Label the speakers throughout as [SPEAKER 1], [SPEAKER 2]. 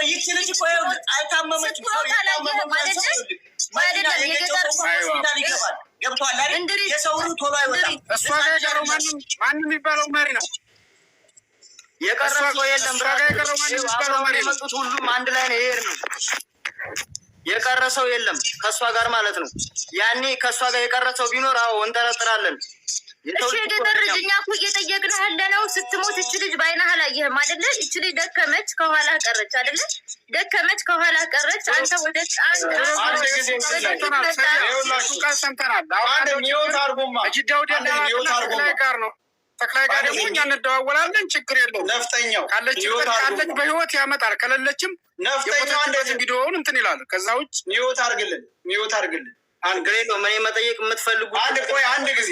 [SPEAKER 1] ይችልሽ እኮ አይታመመችም ሰው ገብቷል አይደል? የሰውን ቶሎ አይወጣም።
[SPEAKER 2] እሷ ጋር የቀረው ማንም የሚባለው መሪ ነው።
[SPEAKER 1] የቀረው ሰው የለም።
[SPEAKER 2] የቀረው ማንም የሚባለው መሪ ነው።
[SPEAKER 1] ሁሉም አንድ ላይ ነው። ይሄር ነው የቀረ ሰው የለም ከሷ ጋር ማለት ነው። ያኔ ከሷ ጋር የቀረ ሰው ቢኖር አዎ እንጠረጥራለን።
[SPEAKER 3] እሺ የደረጀኛ እኮ እየጠየቅን ያለነው ስትሞት እቺ ልጅ ባይናህ አላየህም አይደለ? እቺ ልጅ ደከመች ከኋላ ቀረች አይደለ? ደከመች ከኋላ ቀረች። አንተ ወደ
[SPEAKER 2] አንድ ጊዜ ይኸውላችሁ ቃል ሰምተናል። አንድ ሚውት አርጉማ እጅዳው ጋር ነው ተክላይ ጋር ደግሞ እኛ እንደዋወላለን። ችግር የለውም። ነፍጠኛው ካለች በህይወት ያመጣል፣ ከሌለችም ነፍጠኛው እንደዚህ ቪዲዮውን እንትን ይላል። ከዛ ውጭ ሚውት አርግልን አንግሬ ነው ምን መጠየቅ የምትፈልጉት? አንድ ጊዜ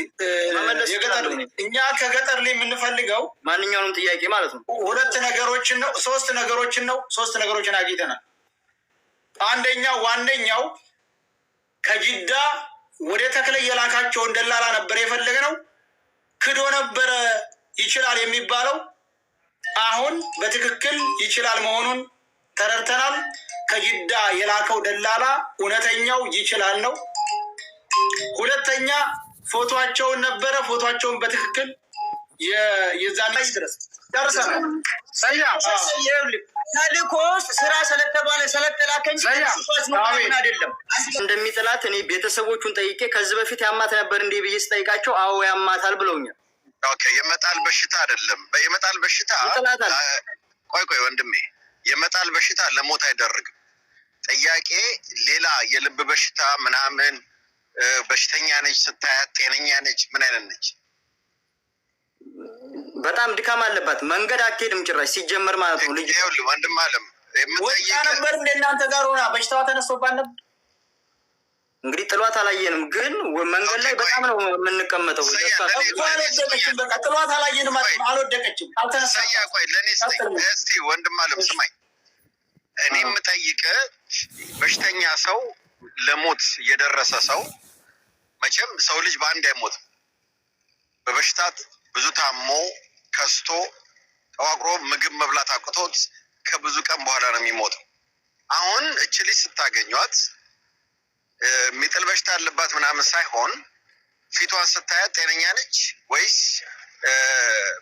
[SPEAKER 2] የገጠር እኛ ከገጠር ላይ የምንፈልገው
[SPEAKER 1] ማንኛውንም ጥያቄ ማለት ነው
[SPEAKER 2] ሁለት ነገሮችን ነው ሶስት ነገሮችን አግኝተናል። አንደኛው ዋነኛው ከጅዳ ወደ ተክለ የላካቸውን ደላላ ነበር የፈለግነው። ክዶ ነበረ ይችላል የሚባለው አሁን በትክክል ይችላል መሆኑን ተረድተናል። ከጅዳ የላከው ደላላ እውነተኛው ይችላል ነው። ሁለተኛ ፎቶአቸውን ነበረ። ፎቶአቸውን በትክክል የዛን ላይ ድረስ ደርሰናል።
[SPEAKER 1] ተልኮ ስራ ስለተባለ ስለተላከኝ አይደለም እንደሚጥላት እኔ ቤተሰቦቹን ጠይቄ ከዚህ በፊት ያማት ነበር እንዴ ብዬ ስጠይቃቸው አዎ ያማታል ብለውኛል።
[SPEAKER 4] ኦኬ የመጣል በሽታ አይደለም። የመጣል በሽታ ቆይ ወንድሜ የመጣል በሽታ ለሞት አይደረግም። ጥያቄ ሌላ የልብ በሽታ ምናምን በሽተኛ ነች ስታያት ጤነኛ ነች ምን አይነት ነች?
[SPEAKER 1] በጣም ድካም አለባት። መንገድ አትሄድም ጭራሽ ሲጀመር ማለት ነው። ልጅ
[SPEAKER 4] ወንድም አለም
[SPEAKER 2] ወጣ ነበር እንደናንተ ጋር ሆና በሽታዋ ተነስቶባት ነበር።
[SPEAKER 1] እንግዲህ ጥሏት አላየንም፣ ግን መንገድ ላይ በጣም ነው የምንቀመጠው።
[SPEAKER 2] አልወደቀችም። በቃ ጥሏት አላየንም፣ አልወደቀችም፣ አልተነሳም።
[SPEAKER 4] ቆይ ለእኔ እስቲ ወንድም አለም ስማኝ፣ እኔ የምጠይቅህ በሽተኛ ሰው ለሞት የደረሰ ሰው መቼም ሰው ልጅ በአንድ አይሞትም። በበሽታት ብዙ ታሞ ከስቶ ተዋቅሮ ምግብ መብላት አቅቶት ከብዙ ቀን በኋላ ነው የሚሞተው። አሁን እች ልጅ ስታገኟት የሚጥል በሽታ አለባት ምናምን ሳይሆን ፊቷን ስታያት ጤነኛ ነች ወይስ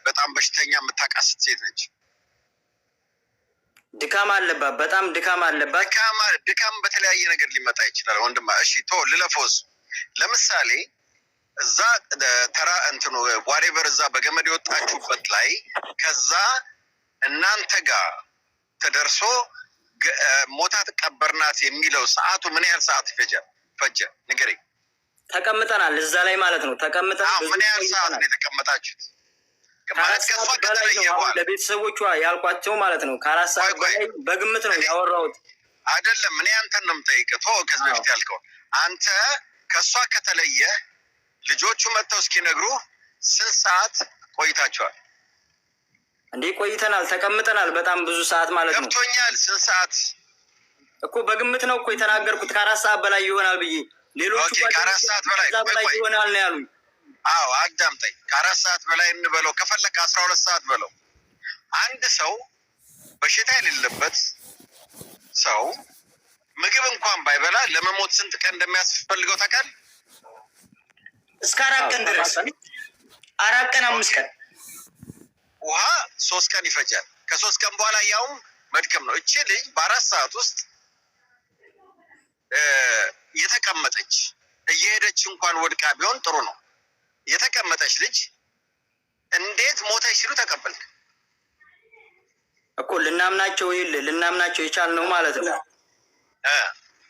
[SPEAKER 4] በጣም በሽተኛ የምታቃስት ሴት ነች?
[SPEAKER 1] ድካም አለባት፣ በጣም ድካም አለባት።
[SPEAKER 4] ድካም በተለያየ ነገር ሊመጣ ይችላል ወንድማ። እሺ ልለፎዝ ለምሳሌ እዛ ተራ እንትኑ ዋሬቨር እዛ በገመድ የወጣችሁበት ላይ ከዛ እናንተ ጋር ተደርሶ ሞታ ተቀበርናት የሚለው ሰዓቱ ምን ያህል ሰዓት ፈጀ ንገረኝ።
[SPEAKER 1] ተቀምጠናል እዛ ላይ ማለት ነው። ተቀምጠናል።
[SPEAKER 4] ምን ያህል ሰዓት ነው የተቀመጣችሁት? ማለት ከሷ ከተለየ በኋላ
[SPEAKER 1] ለቤተሰቦቿ ያልኳቸው ማለት ነው። ከአራት ሰዓት በላይ በግምት ነው ያወራሁት።
[SPEAKER 4] አይደለም እኔ አንተን ነው የምጠይቀው። ከዚህ በፊት ያልከው አንተ ከሷ ከተለየ ልጆቹ መጥተው እስኪነግሩ ስንት ሰዓት ቆይታችኋል?
[SPEAKER 1] እንዴ ቆይተናል፣ ተቀምጠናል በጣም ብዙ ሰዓት ማለት ነው።
[SPEAKER 4] ገብቶኛል። ስንት ሰዓት
[SPEAKER 1] እኮ በግምት ነው እኮ የተናገርኩት። ከአራት ሰዓት በላይ ይሆናል ብዬ ሌሎቹ
[SPEAKER 4] ከአራት ሰዓት በላይ
[SPEAKER 1] ይሆናል ነው ያሉኝ።
[SPEAKER 4] አዎ አዳምጠኝ። ከአራት ሰዓት በላይ እንበለው፣ ከፈለክ 12 ሰዓት በለው። አንድ ሰው በሽታ የሌለበት ሰው ምግብ እንኳን ባይበላ ለመሞት ስንት ቀን እንደሚያስፈልገው ታውቃለህ?
[SPEAKER 1] እስከ 4 ቀን ድረስ 4 ቀን 5 ቀን
[SPEAKER 4] ውሃ 3 ቀን ይፈጃል። ከ3 ቀን በኋላ ያውም መድከም ነው። እቺ ልጅ በ4 ሰዓት ውስጥ የተቀመጠች እየሄደች እንኳን ወድቃ ቢሆን ጥሩ ነው። የተቀመጠች ልጅ እንዴት ሞተች ሲሉ ተቀበልክ
[SPEAKER 1] እኮ? ልናምናቸው የቻልነው ማለት ነው።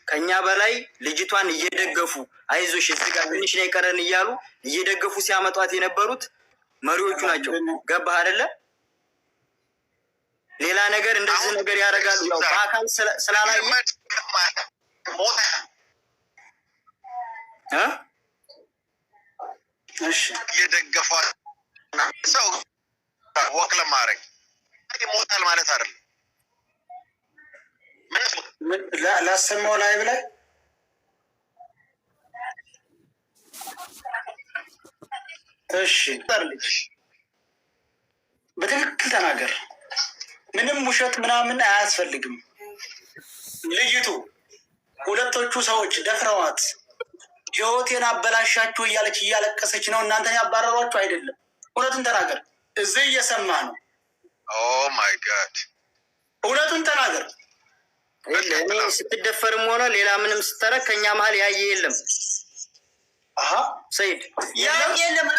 [SPEAKER 1] ከኛ በላይ ልጅቷን እየደገፉ አይዞሽ እዚህ ጋር ትንሽ ነው የቀረን እያሉ እየደገፉ ሲያመጧት የነበሩት መሪዎቹ ናቸው። ገባህ አይደለ? ሌላ ነገር እንደዚህ ነገር ያደርጋሉ። ያው በአካል ስላላየ
[SPEAKER 4] እሺ የደገፏት ሰው ወክ ለማድረግ ሞታል ማለት አይደለም።
[SPEAKER 2] ምን ላሰማው ላይ ብለህ እሺ በትክክል ተናገር። ምንም ውሸት ምናምን አያስፈልግም። ልጅቱ ሁለቶቹ ሰዎች ደፍረዋት ህይወቴን አበላሻችሁ እያለች እያለቀሰች ነው። እናንተን ያባረሯችሁ አይደለም። እውነቱን ተናገር። እዚህ እየሰማ ነው።
[SPEAKER 4] ኦ ማይ ጋድ
[SPEAKER 2] እውነቱን ተናገር።
[SPEAKER 1] እኔ ስትደፈርም ሆነ ሌላ ምንም ስተረክ ከኛ መሀል ያየ የለም። ሰይድ
[SPEAKER 2] የለም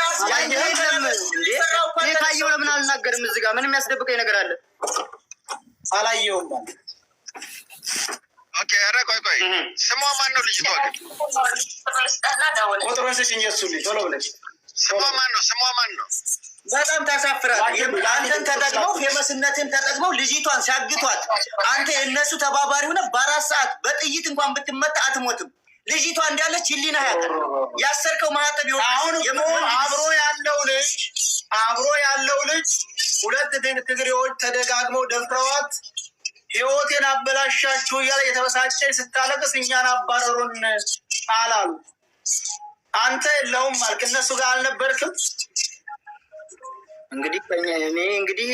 [SPEAKER 1] ካየው ለምን አልናገርም? እዚህ ጋር ምንም ያስደብቀኝ ነገር አለ?
[SPEAKER 2] አላየውም።
[SPEAKER 4] ኦኬ፣ ኧረ ቆይ ስሟ ማን ነው? ልጅቷ ግን
[SPEAKER 2] ቁጥሩን ስጭኝ። የእሱ ልጅ ቶሎ ብለሽ
[SPEAKER 4] ስሟ ማን ነው?
[SPEAKER 1] በጣም ታሳፍራለህ። አንተን ተጠቅመው ፌመስነትን ተጠቅመው ልጅቷን ሲያግቷት አንተ የእነሱ ተባባሪ ሆነ። በ4 ሰዓት በጥይት እንኳን ብትመታ አትሞትም። ልጅቷ እንዳለች ህሊና ያሰርከው ማህተብ ይሆን። አሁን አብሮ ያለው ልጅ ሁለት ትግሬዎች ተደጋግመው ደፍረዋት ህይወቴን አበላሻችሁ እያለ የተበሳጨኝ ስታለቅስ እኛን አባረሩን አላሉ። አንተ የለውም አልክ። እነሱ ጋር አልነበርክም። እንግዲህ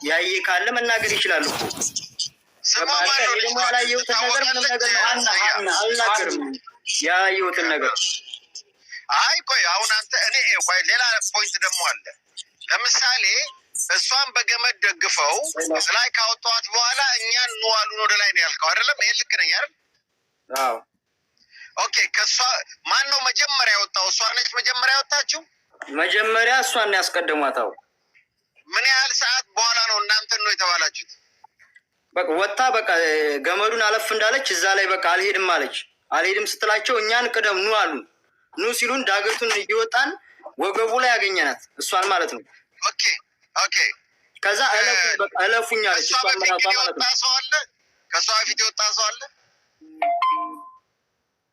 [SPEAKER 1] ያየ ካለ መናገር ይችላሉ። ደግሞ ያላየሁትን ነገር ምንም ነገር አልናገርም። ያየሁትን ነገር
[SPEAKER 4] ቆይ አሁን አንተ ሌላ ፖይንት ደግሞ አለ። ለምሳሌ እሷን በገመድ ደግፈው ላይ ካወጣኋት በኋላ እኛን እንዋሉን ወደ ላይ ነው ያልከው አይደለም? ይሄ ልክ ነኝ አይደል?
[SPEAKER 1] አዎ።
[SPEAKER 4] ኦኬ፣ ከእሷ ማን ነው መጀመሪያ ያወጣው? እሷ ነች መጀመሪያ ያወጣችው?
[SPEAKER 1] መጀመሪያ እሷን ያስቀደሟት። አዎ።
[SPEAKER 4] ምን ያህል ሰዓት በኋላ ነው እናንተን ነው የተባላችሁት?
[SPEAKER 1] በቃ ወጣ፣ በቃ ገመዱን አለፍ እንዳለች እዛ ላይ በቃ አልሄድም አለች። አልሄድም ስትላቸው እኛን ቅደም ኑ አሉ። ኑ ሲሉን ዳገቱን እየወጣን ወገቡ ላይ ያገኘናት እሷን ማለት ነው።
[SPEAKER 4] ኦኬ።
[SPEAKER 1] ከዛ እለፉኝ አለች።
[SPEAKER 4] ከእሷ በፊት የወጣ ሰው አለ? ከእሷ በፊት የወጣ ሰው አለ?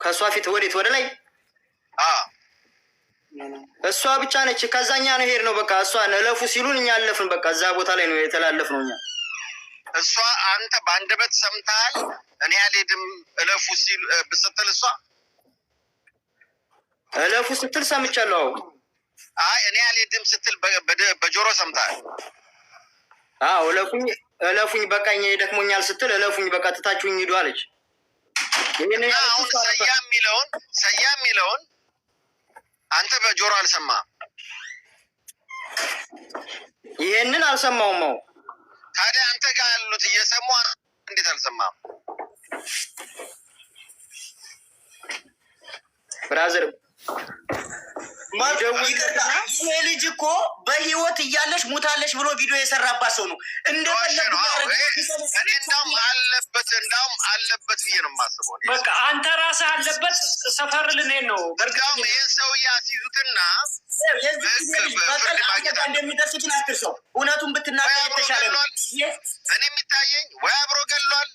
[SPEAKER 1] ከእሷ ፊት ወዴት? ወደ ላይ እሷ ብቻ ነች። ከዛኛ ነው ሄድ ነው በቃ እሷን እለፉ ሲሉን እኛ አለፍን። በቃ እዛ ቦታ ላይ ነው የተላለፍ ነው እኛ።
[SPEAKER 4] እሷ አንተ በአንደበት ሰምተሃል? እኔ አልሄድም እለፉ ሲሉ ስትል እሷ
[SPEAKER 1] እለፉ ስትል ሰምቻለሁ።
[SPEAKER 4] እኔ አልሄድም ስትል በጆሮ ሰምተሃል?
[SPEAKER 1] እለፉኝ በቃኝ ደክሞኛል ስትል እለፉኝ በቃ ትታችሁኝ ሂዱ አለች።
[SPEAKER 4] አሁን ሰያ የሚለውን አንተ በጆሮ አልሰማህም?
[SPEAKER 1] ይሄንን አልሰማውም።
[SPEAKER 4] ታዲያ አንተ ጋር ያሉት እየሰሙ እንዴት አልሰማህም?
[SPEAKER 1] ብራዘር
[SPEAKER 2] ይሄ ልጅ እኮ በህይወት እያለች ሙታለች ብሎ ቪዲዮ የሰራባት ሰው ነው። እንደፈለጉ
[SPEAKER 4] እኔ እንዳውም አለበት ብዬ ነው የማስበው።
[SPEAKER 2] በቃ አንተ ራስህ አለበት ሰፈር ልንሄድ ነው።
[SPEAKER 4] እንዳውም ይህን ሰው ያስይዙትና
[SPEAKER 2] እንደሚደርሱትን አትርሰው። እውነቱን ብትናገር የተሻለ ነው።
[SPEAKER 4] እኔ የሚታየኝ ወይ አብሮ ገሏል።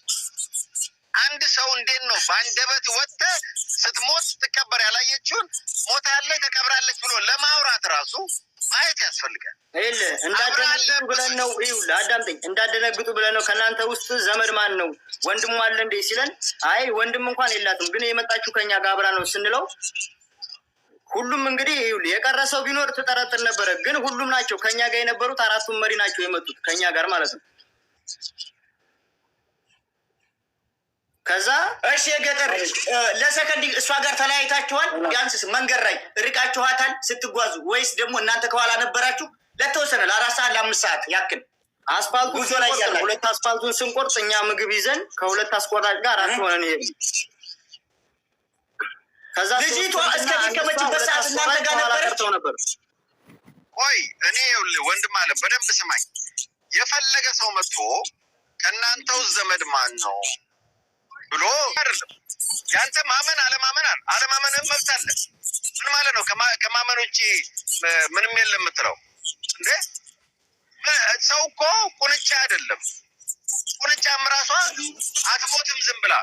[SPEAKER 4] አንድ ሰው እንዴት ነው በአንደበት ወጥተህ ስትሞት ስትቀበር ያላየችውን ሞታለች ተቀብራለች ብሎ ለማውራት ራሱ ማየት ያስፈልጋል።
[SPEAKER 1] እንዳደነግጡ ብለን ነው አዳምጠኝ፣ እንዳደነግጡ ብለን ነው። ከእናንተ ውስጥ ዘመድ ማን ነው ወንድሙ አለ እንዴ ሲለን፣ አይ ወንድም እንኳን የላትም ግን የመጣችሁ ከኛ ጋር አብራ ነው ስንለው፣ ሁሉም እንግዲህ የቀረ ሰው ቢኖር ትጠረጥር ነበረ። ግን ሁሉም ናቸው ከኛ ጋር የነበሩት 4ቱም መሪ ናቸው የመጡት ከኛ ጋር ማለት ነው። ከዛ
[SPEAKER 2] እሺ የገጠር ለሰከንድ እሷ ጋር ተለያይታችኋል? ቢያንስ መንገድ ላይ ርቃችኋታል ስትጓዙ? ወይስ ደግሞ እናንተ ከኋላ ነበራችሁ? ለተወሰነ ለ4 ሰዓት ለ5 ሰዓት ያክል
[SPEAKER 1] አስፋልቱ ጉዞ ላይ ያለ 2 አስፋልቱን ስንቆርጥ እኛ ምግብ ይዘን ከ2 አስቆራጭ ጋር 4 ሆነን ይሄድ። ከዛ
[SPEAKER 2] ልጅቷ እስከ ደከመችበት ሰዓት እናንተ ጋር ነበር።
[SPEAKER 4] ቆይ እኔ ወንድም አለ በደንብ ስማኝ። የፈለገ ሰው መጥቶ ከእናንተው ዘመድ ማን ነው ብሎ አይደለም። ያንተ ማመን አለማመንም መብት አለ። ምን ማለት ነው? ከማመን ውጭ ምንም የለም የምትለው እንዴ? ሰው እኮ ቁንጫ አይደለም። ቁንጫም ራሷ አትሞትም ዝም ብላ።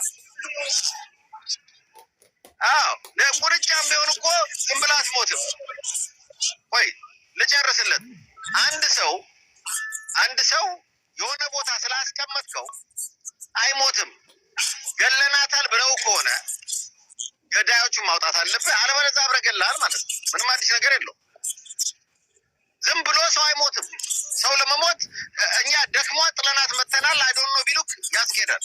[SPEAKER 4] ቁንጫም ቢሆን እኮ ዝም ብላ አትሞትም። ቆይ ልጨርስለት። አንድ ሰው የሆነ ቦታ ስላስቀመጥከው አይሞትም። ገለናታል ብለው ከሆነ ገዳዮቹን ማውጣት አለብህ። አለበለዚያ አብረህ ገለሃል ማለት ነው። ምንም አዲስ ነገር የለውም። ዝም ብሎ ሰው አይሞትም። ሰው ለመሞት እኛ ደክሟ ጥለናት መተናል አይዶን ነው ቢሉክ ያስኬዳል።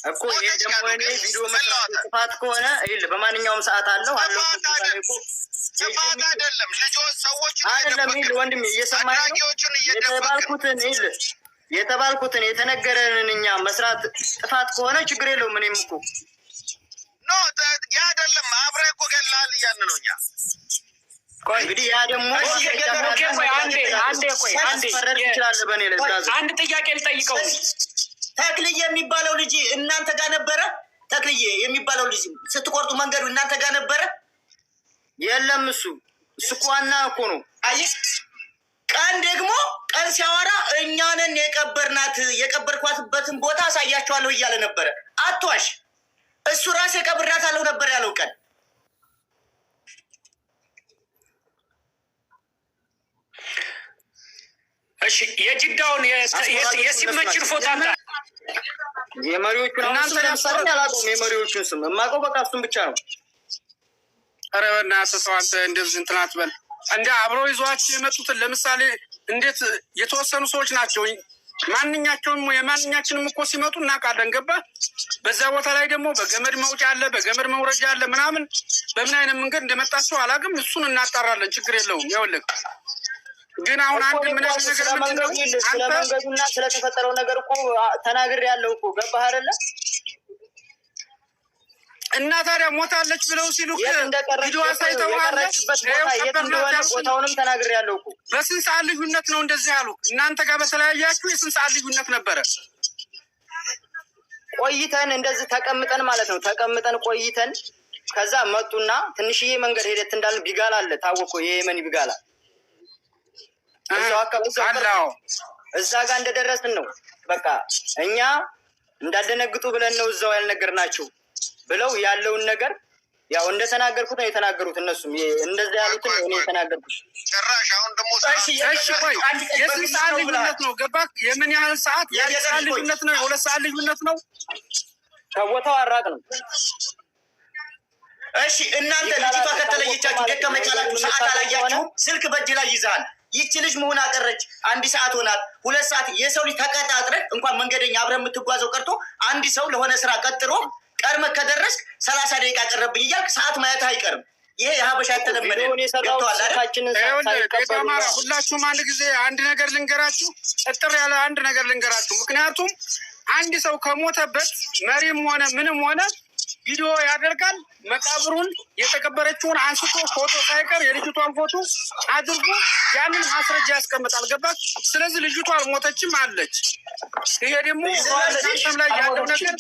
[SPEAKER 1] እኮ ይሄ ደግሞ እኔ ቪዲዮ መስራት ጥፋት ከሆነ ይኸውልህ በማንኛውም ሰዓት አለው
[SPEAKER 4] ጥፋት አይደለም። ልጆች ሰዎች
[SPEAKER 1] አይደለም ይኸውልህ ወንድሜ እየሰማኝ ነው። የተባልኩትን የተነገረንን እኛ መስራት ጥፋት ከሆነ ችግር የለውም። እኔም እኮ
[SPEAKER 4] ኖ ያ አይደለም አብረህ እኮ ገላል እያልን ነው እኛ።
[SPEAKER 1] ቆይ እንግዲህ ያ ደግሞ
[SPEAKER 2] አንድ ጥያቄ ልጠይቀው።
[SPEAKER 5] ተክልዬ የሚባለው ልጅ እናንተ ጋር ነበረ? ተክልዬ የሚባለው ልጅ ስትቆርጡ መንገዱ እናንተ ጋር ነበረ?
[SPEAKER 1] የለም እሱ እኮ ዋና እኮ ነው።
[SPEAKER 5] አየህ ቀን ደግሞ ቀን ሲያወራ እኛንን የቀበርኳትበትን ቦታ አሳያቸዋለሁ እያለ ነበረ። አትዋሽ። እሱ ራሴ ቀብራታለሁ ነበር ያለው ቀን።
[SPEAKER 2] እሺ የጅዳውን የሲመችን ፎቶ አለ።
[SPEAKER 1] የመሪዎቹን እናንተ ለምሳሌ አላውቀውም። የመሪዎቹን ስም የማውቀው በቃ እሱን ብቻ ነው።
[SPEAKER 2] ኧረ በእናትህ ሰው አንተ እንደዚህ እንትን አትበል። እንደ አብረው ይዟቸው የመጡትን ለምሳሌ እንዴት የተወሰኑ ሰዎች ናቸው። የማንኛችንም እኮ ሲመጡ እናውቃለን። ገባህ? በዛ ቦታ ላይ ደግሞ በገመድ መውጫ አለ፣ በገመድ መውረጃ አለ ምናምን። በምን አይነት መንገድ እንደመጣቸው አላውቅም። እሱን እናጣራለን። ችግር የለውም። ይኸውልህ ግን አሁን አንድ ምን አይነት ነገር ምንድነው?
[SPEAKER 1] ስለ መንገዱና ስለተፈጠረው ነገር እኮ ተናግሬያለሁ እኮ። ገባህ አይደለ?
[SPEAKER 2] እና ታዲያ ሞታለች ብለው ሲሉ ቪዲዮ አሳይተዋል።
[SPEAKER 1] ቦታውንም ተናግሬያለሁ እኮ።
[SPEAKER 2] በስንት ሰዓት ልዩነት ነው እንደዚህ ያሉ? እናንተ ጋር በተለያያችሁ የስንት ሰዓት ልዩነት ነበረ?
[SPEAKER 1] ቆይተን እንደዚህ ተቀምጠን ማለት ነው። ተቀምጠን ቆይተን ከዛ መጡና ትንሽዬ መንገድ ሄደት እንዳልን ቢጋላ አለ። ታወቀ የየመን ቢጋላ እዛ ጋር እንደደረስን ነው። በቃ እኛ እንዳደነግጡ ብለን ነው እዛው ያልነገርናቸው ብለው ያለውን ነገር ያው እንደተናገርኩት ነው የተናገሩት። እነሱም እንደዛ ያሉትን ነው እኔ የተናገርኩት።
[SPEAKER 4] ጭራሽ አሁን ደግሞ
[SPEAKER 2] የስንት ሰዓት ልዩነት ነው? ገባህ? የምን ያህል ሰዓት? የአንድ ሰዓት ልዩነት ነው? የሁለት ሰዓት ልዩነት ነው?
[SPEAKER 1] ከቦታው አራቅ ነው።
[SPEAKER 5] እሺ እናንተ ልጅቷ ከተለየቻችሁ ደከመኝ ካላችሁ ሰዓት አላያችሁ? ስልክ በእጅ ላይ ይዛል። ይቺ ልጅ መሆን አቀረች። 1 ሰዓት ሆናት፣ 2 ሰዓት። የሰው ልጅ ተቀጣጥረህ እንኳን መንገደኛ አብረህ የምትጓዘው ቀርቶ አንድ ሰው ለሆነ ስራ ቀጥሮ ቀድመህ ከደረስክ 30 ደቂቃ ቀረብኝ እያልክ ሰዓት ማየት አይቀርም። ይሄ የሀበሻ የተለመደ ገብተዋል አይደል?
[SPEAKER 2] ሁላችሁም አንድ ጊዜ አንድ ነገር ልንገራችሁ፣ እጥር ያለ አንድ ነገር ልንገራችሁ። ምክንያቱም አንድ ሰው ከሞተበት መሪም ሆነ ምንም ሆነ ቪዲዮ ያደርጋል። መቃብሩን የተቀበረችውን አንስቶ ፎቶ ሳይቀር የልጅቷን ፎቶ አድርጎ ያንን ማስረጃ ያስቀምጣል። ገባች? ስለዚህ ልጅቷ አልሞተችም አለች። ይሄ ደግሞ እናንተም ላይ ያለው ነገር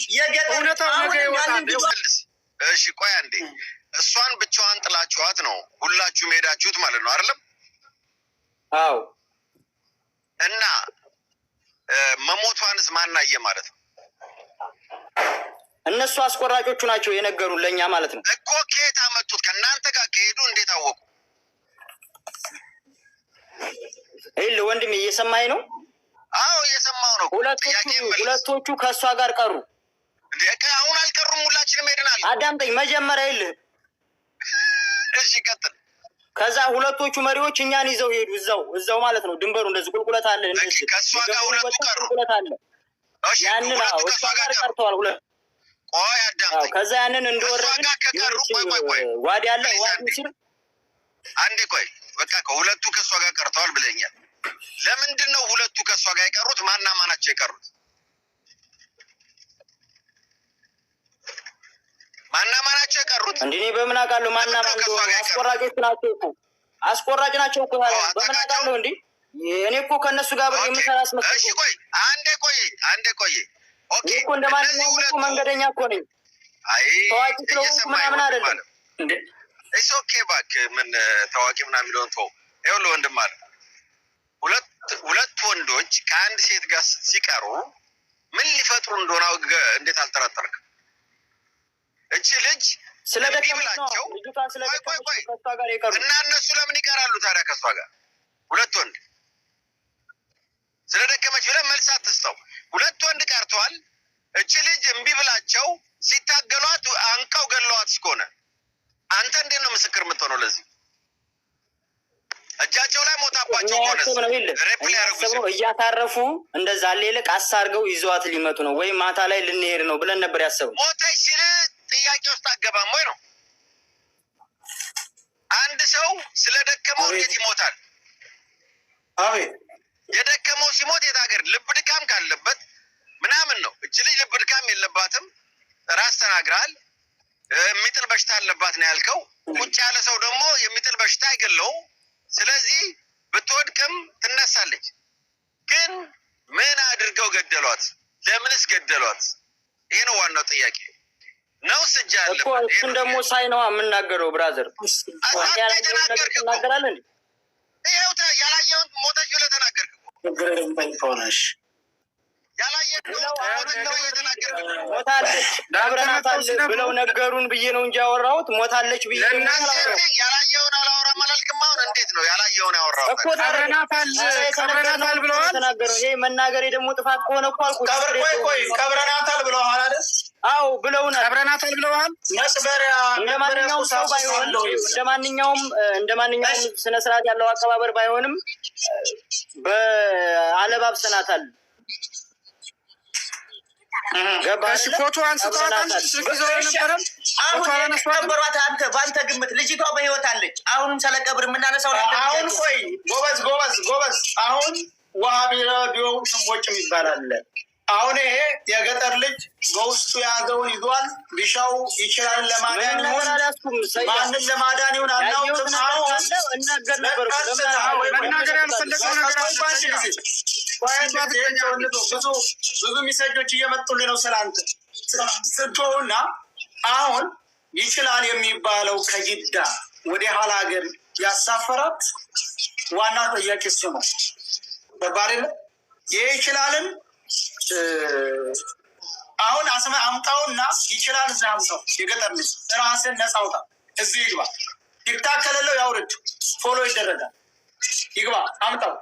[SPEAKER 2] እውነታው ነገር ይወጣል።
[SPEAKER 4] እሺ ቆይ አንዴ፣ እሷን ብቻዋን ጥላችኋት ነው ሁላችሁም ሄዳችሁት ማለት ነው አይደለም?
[SPEAKER 1] አዎ።
[SPEAKER 4] እና መሞቷንስ ማናየ ማለት ነው?
[SPEAKER 1] እነሱ አስቆራጮቹ ናቸው የነገሩን ለእኛ ማለት ነው
[SPEAKER 4] እኮ። ከየት አመጡት? ከእናንተ ጋር ከሄዱ እንዴት አወቁ?
[SPEAKER 1] ይኸውልህ ወንድሜ እየሰማኝ ነው?
[SPEAKER 4] አዎ እየሰማሁ ነው።
[SPEAKER 1] ሁለቶቹ ከእሷ ጋር ቀሩ።
[SPEAKER 4] አሁን አልቀሩም፣ ሁላችንም ሄደናል።
[SPEAKER 1] አዳምጠኝ መጀመሪያ። ይኸውልህ
[SPEAKER 4] እሺ ቀጥል።
[SPEAKER 1] ከዛ ሁለቶቹ መሪዎች እኛን ይዘው ሄዱ። እዛው ማለት ነው ድንበሩ እንደዚህ ቁልቁለት አለ።
[SPEAKER 4] ከእሷ ጋር ሁለቱ ቀሩ።
[SPEAKER 1] ቁልቁለት አለ። ያንን እሷ ጋር ቀርተዋል ሁለት።
[SPEAKER 4] ቆይ አዳምጠኝ።
[SPEAKER 1] ከዛ ያንን እንደወረድን ዋዲ አለ። ዋዲ ሲል
[SPEAKER 4] አንዴ ቆይ በቃ ከሁለቱ ከእሷ ጋር ቀርተዋል ብለኛል። ለምንድን ነው ሁለቱ ከእሷ ጋር የቀሩት? ማና ማናቸው የቀሩት? ማና ማናቸው የቀሩት?
[SPEAKER 1] እንዴ በምን አውቃለሁ? ማና ማን ነው? አስቆራጮች ናቸው እኮ። አስቆራጭ ናቸው እኮ። በምን አውቃለሁ? እንዴ እኔ እኮ ከእነሱ ጋር ብር የምሰራ አስመስል።
[SPEAKER 4] እሺ ቆይ አንዴ ቆይ ኦኬ
[SPEAKER 1] እኮ እንደማንኛውም እኮ መንገደኛ እኮ ነኝ።
[SPEAKER 4] አይ
[SPEAKER 1] ታዋቂ ስለሆንኩ ምናምን አይደለም እንዴ።
[SPEAKER 4] እሺ ኦኬ እባክህ ምን ታዋቂ ምናምን የሚለውን ተው። ይኸውልህ ወንድም አለ ሁለት ወንዶች ከአንድ ሴት ጋር ሲቀሩ ምን ሊፈጥሩ እንደሆነ እንዴት አልጠረጠርክም? እቺ ልጅ ስለደከመቻቸው እና እነሱ ለምን ይቀራሉ ታዲያ ከእሷ ጋር? ሁለት ወንድ ስለደከመች ብለህ መልስ አትስጠው። ሁለት ወንድ ቀርተዋል። እቺ ልጅ እምቢ ብላቸው ሲታገሏት አንቀው ገለዋት እስከሆነ አንተ እንዴት ነው ምስክር የምትሆነው ለዚህ? እጃቸው ላይ ሞታባቸው ሆነ
[SPEAKER 1] እያታረፉ እንደዛ ሌልቅ አሳርገው ይዘዋት ሊመጡ ነው ወይ ማታ ላይ ልንሄድ ነው ብለን ነበር ያሰቡ።
[SPEAKER 4] ሞተች ሲል ጥያቄ ውስጥ አገባም ወይ ነው። አንድ ሰው ስለደከመው እንዴት ይሞታል?
[SPEAKER 2] አቤት
[SPEAKER 4] የደከመው ሲሞት የት ሀገር ልብ ድካም ካለበት ምናምን ነው። እች ልጅ ልብ ድካም የለባትም። ራስ ተናግረሃል። የሚጥል በሽታ አለባት ነው ያልከው። ቁጭ ያለ ሰው ደግሞ የሚጥል በሽታ አይገለውም። ስለዚህ ብትወድቅም ትነሳለች። ግን ምን አድርገው ገደሏት? ለምንስ ገደሏት? ይሄ ነው ዋናው ጥያቄ። ነው ስጃ ያለበት
[SPEAKER 1] እሱን ደግሞ ሳይ ነው የምናገረው። ብራዘር
[SPEAKER 4] ተናገርክ እንዴ? ይኸው ያላየውን ሞተች ብለህ ተናገርክ እኮ።
[SPEAKER 1] ሞታለች አብረናታል ብለው ነገሩን ብዬ ነው እንጂ ያወራሁት ሞታለች ብዬ
[SPEAKER 4] ያላየውን አላወራም አላልክም። አሁን እንዴት ነው ያላየውን ያወራሁት
[SPEAKER 1] እኮ? ቀብረናታል ብለዋል ተናገሩ። ይሄ መናገሬ ደግሞ ጥፋት ከሆነ እኮ አልኩት።
[SPEAKER 2] ቀብረናታል ብለዋል አይደል?
[SPEAKER 1] አዎ ብለውናል።
[SPEAKER 2] ቀብረናታል ብለዋል።
[SPEAKER 1] መስበሪያ እንደማንኛውም ሰው ባይሆን እንደማንኛውም ስነ ስርዓት ያለው አቀባበር ባይሆንም በአለባብሰናታል።
[SPEAKER 2] ገባሽ? ፎቶ አንስተዋታል።
[SPEAKER 5] አንተ በአንተ ግምት ልጅቷ በህይወት አለች? አሁንም ስለ ቀብር የምናነሳው
[SPEAKER 2] አሁን ቆይ ጎበዝ አሁን ዋሃቢዮ ሽሞች የሚባል አለ። አሁን ይሄ የገጠር ልጅ በውስጡ የያዘውን ይዟል። ቢሻው ይችላል ለማዳን ማንም ለማዳን ይሁን አናውቅም። አሁን መናገር ያልፈለገው ነገር ብዙ ሚሰጆች እየመጡልኝ ነው ስላንተ ስቶና አሁን ይችላል የሚባለው ከጅዳ ወደ ኋላ ሀገር ያሳፈራት ዋና ጥያቄ እሱ ነው። በባሪለ ይህ ይችላልን አሁን አምጣውና ይችላል እዛ አምጣው። የገጠር ልጅ ራስን ነፃ አውጣ። እዚህ ይግባ። ይታከለለው ያውርድ። ፎሎ ይደረጋል። ይግባ አምጣው።